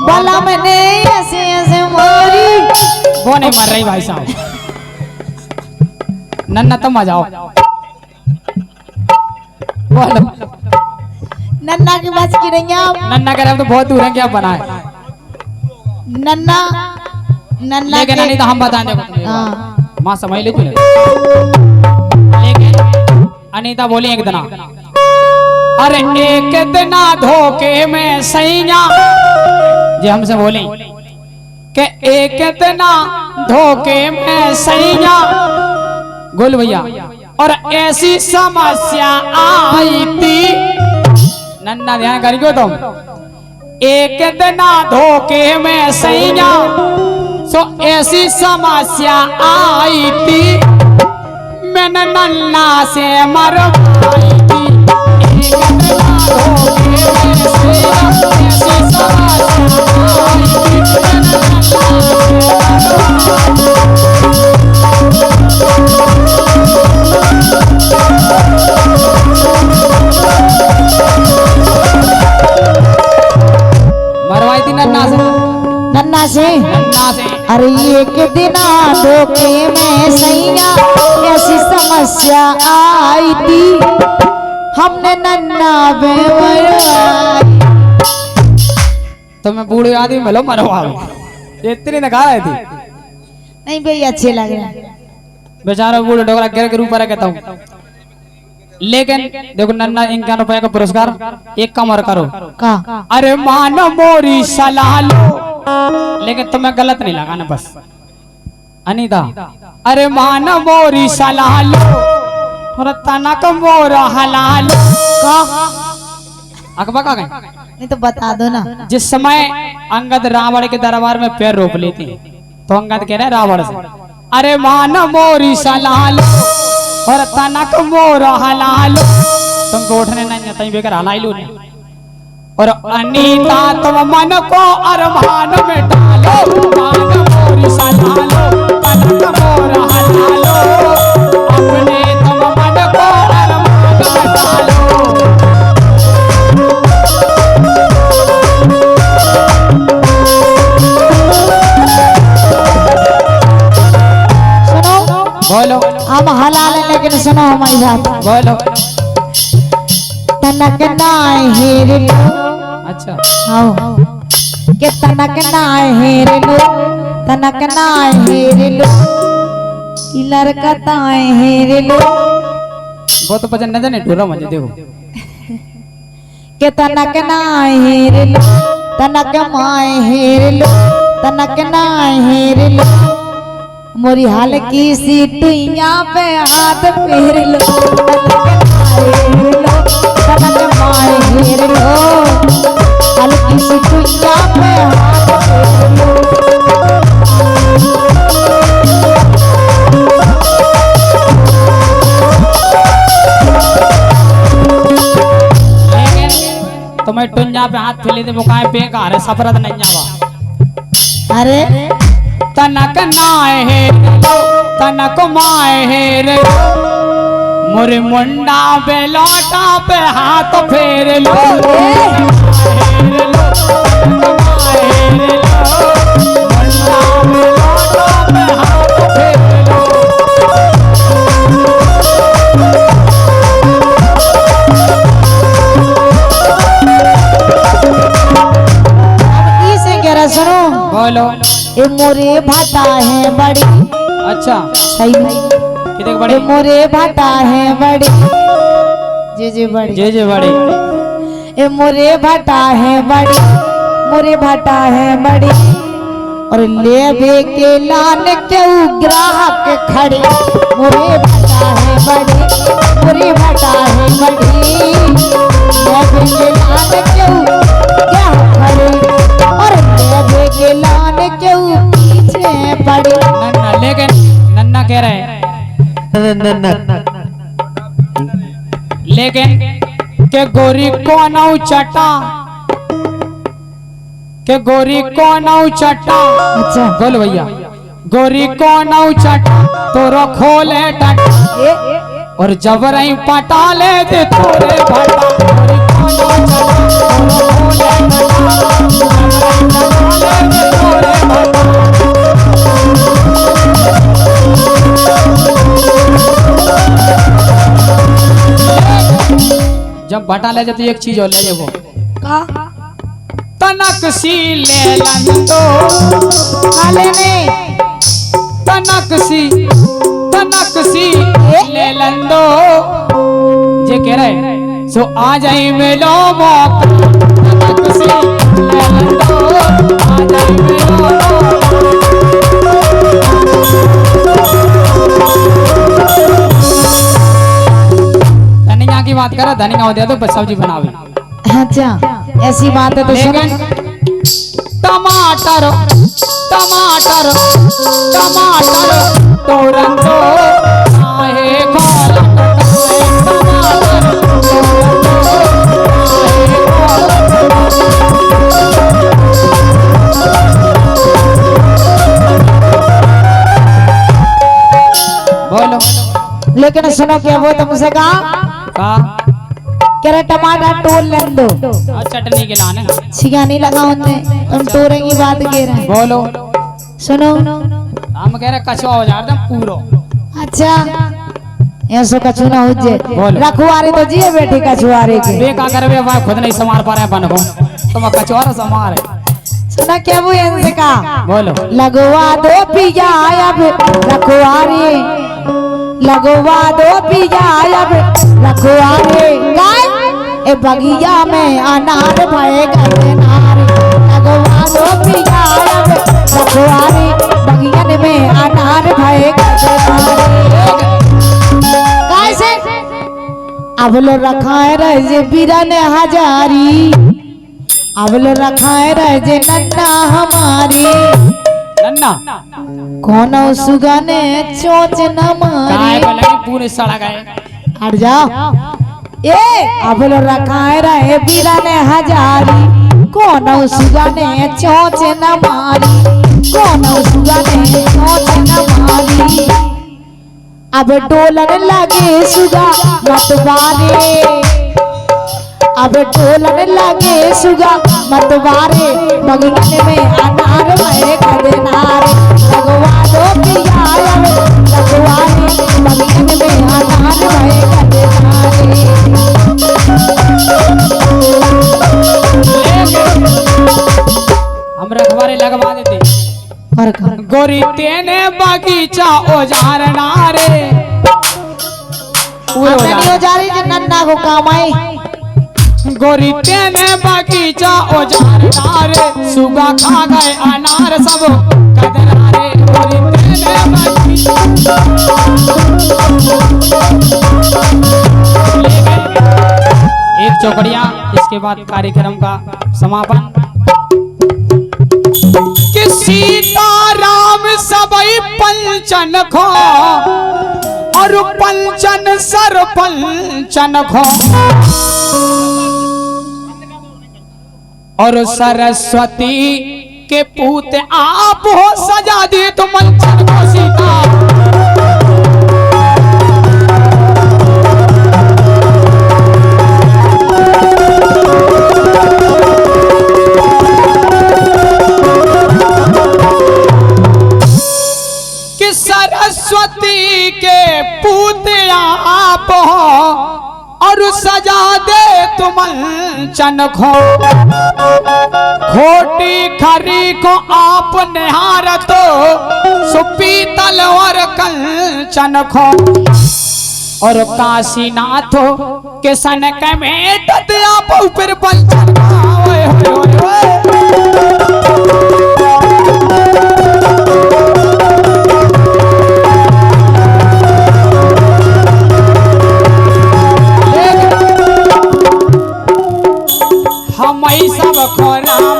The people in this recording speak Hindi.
बाला मैंने ऐसे ऐसे मारी। वो नहीं मर रही भाई साहब। नन्ना तुम आ जाओ। बोलो। नन्ना की बस की नहीं आप। नन्ना कह रहे तो बहुत दूर है, क्या बना है नन्ना नन्ना लेकिन के नहीं तो हम बता देंगे। हाँ माँ समझ ले तूने। लेकिन अनीता बोली एक दिना, अरे एक दिना धोखे में सैया जी हमसे बोली कि एक दिना धोखे में सैया गोल भैया और ऐसी समस्या आई थी। नन्ना ध्यान करियो तुम। एक दिना धोखे में सैया सो ऐसी समस्या आई थी, मैंने नन्ना से मरवाई थी। एक दिना धोखे में सैया ऐसी समस्या आई थी, मैंने नन्ना मरवाई थी नन्ना से। नन्ना से नन्ना से अरे एक दिना धोखे में सैया ऐसी समस्या आई थी, हमने नन्ना पे मरवाई। तो मैं बूढ़े आदमी मिलो मरवा इतनी नखा रही थी। नहीं भाई अच्छे लग रहे हैं। बेचारा बूढ़े डोगरा गिर के ऊपर कहता हूँ। लेकिन देखो नन्ना इनका रुपये का पुरस्कार एक कम और करो का अरे मानो मोरी सलाह लो। लेकिन तुम्हें गलत नहीं लगा ना बस अनीता। अरे मानो मोरी सलाह लो और तनक मोरा हलाल का अकबा का गए। नहीं तो बता दो ना। जिस समय अंगद रावण के दरबार में पैर रोक लेते तो अंगद कह रहे रावण से, अरे मानो मोरी सलाह लो और तनक मोरा हलाल। तुमको उठने नहीं तई बेकर हलाई लो नहीं। और अनीता तुम मन को अरमान में डालो, मान मोरी सलाह लो तनक मोरा हलालो। अपने तुम मन को अरमान में डालो। सुनो बोलो हम हलाल है लेकिन सुनो हमारी बात। बोलो। तनक नाय हेर लो। अच्छा आओ के तनक नाय हेर लो, तनक नाय हेर लो, ई लड़का ताय हेर लो। बहुत पसंद नजर नहीं ढूंढा मुझे देखो। के तनक नाय हेर लो, तनक माय हेर लो, तनक नाय हेर लो, मोरी हाल की सी टुइया पे हाथ फेर लो। तनक माय हेर लो, हाल की सी टुइया पे हाथ फेर लो। लेकिन तुम्हें टुंजा पे हाथ फैले थे बुकाए पे का अरे सफरत नहीं जावा। अरे तनक नाय है तनक माय है रे मोरे मुंडा पे लौटा पे हाथ फेर लो। सुनो बोलो। ये मोरे भाटा है बड़ी। अच्छा सही में कितने बड़े ये मोरे भाटा है बड़ी। जे बड़ी जे बड़े ये मोरे भाटा है बड़ी, मोरे भाटा है बड़ी। और ले के लान के ग्राहक खड़े, मोरे भाटा है बड़ी, मोरे भाटा है बड़ी। ले के लान के ग्राहक खड़े और ले के लान के पीछे पड़े। नन्ना लेकिन नन्ना कह रहे हैं लेकिन के गोरी कौन चटा के गोरी कौन चटा। अच्छा बोल भैया गोरी कौन चटा तोरो खोले टट और जबरई पटा ले दे तोरे भटा। गोरी कौन चटा तोरो खोले टट बटा ले जाते एक चीज और ले जाबो का तनक सी ले लंदो काले में तनक सी ले लंदो जे कह रहे सो आ जाई मिलो मौका तनक सी ले लंदो आ जाई मिलो मौका धनिया की बात करा धनिया हो दिया तो सब्जी बनावे अच्छा ऐसी बात है तो सुनो लेकिन टमाटर टमाटर टमाटर टोरंटो आहे खोला टमाटर टोरंटो आहे बोलो लेकिन सुनो क्या वो तुमसे कहा का कह रहे टमाटर तोड़ लें दो चटनी के लाने छिया नहीं लगा उनने तुम तोड़े की बात कह रहे हैं बोलो सुनो हम कह रहे कछुआ हो जा रहा पूरो अच्छा ऐसो कछुआ हो जे बोलो। रखवारे तो जिए बैठे कछुआरे के बे का कर बे भाई खुद नहीं संभाल पा रहे हैं बन को तुम कछुआ संभाल है सुना क्या वो इनसे कहा बोलो लगवा दो पिया अब रखवारे लगवा दो पिया अब रखवारे गाय ए बगिया में अनार भए गए नारे लगवा दो पिया अब रखवारे बगिया में अनार भए गए नारे गाय से अब लो रखाए रहे जे बीरन हजारी अब लो रखाए रहे जे नन्ना हमारी नन्ना कौन सुगने चोच न काय मारी को लगी पूरे सड़ा गए हट जाओ ए अब लो रखाए रहे बीरन हजारी कौन सुगने चोच न मारी कौन सुगने चोच न मारी अब डोलन लगे सुगा मतवारे अब डोलन लगे सुगा मतवारे बगीचे में अनार भरे कदनारे लगवा दो पिया लगवारे बगीचे में अनार भरे कदनारे हम रखवारे लगवा देते और गोरी तेने बगीचा औजार नारे पूरे नहीं हो जा रही जो नन्ना को काम आई गोरी तेने बगीचा औजार नारे सुगा खा गए अनार सब कदनारे गोरी तेने बगीचा ले गए। एक चौकड़िया इसके बाद कार्यक्रम का समापन कि सीताराम सबई पंचन खो और पंचन सर पंचन खो और सरस्वती के पूत आप हो सजा दिए तो मंचन को सीता कि सरस्वती के पूत आप हो और सजा दे तुम चन खो खोटी खरी को आप निहार तो सुपीतल और कंचन खो और काशीनाथ के सनक में तत आप ऊपर पंचन ओए होए होए हम सब खो राम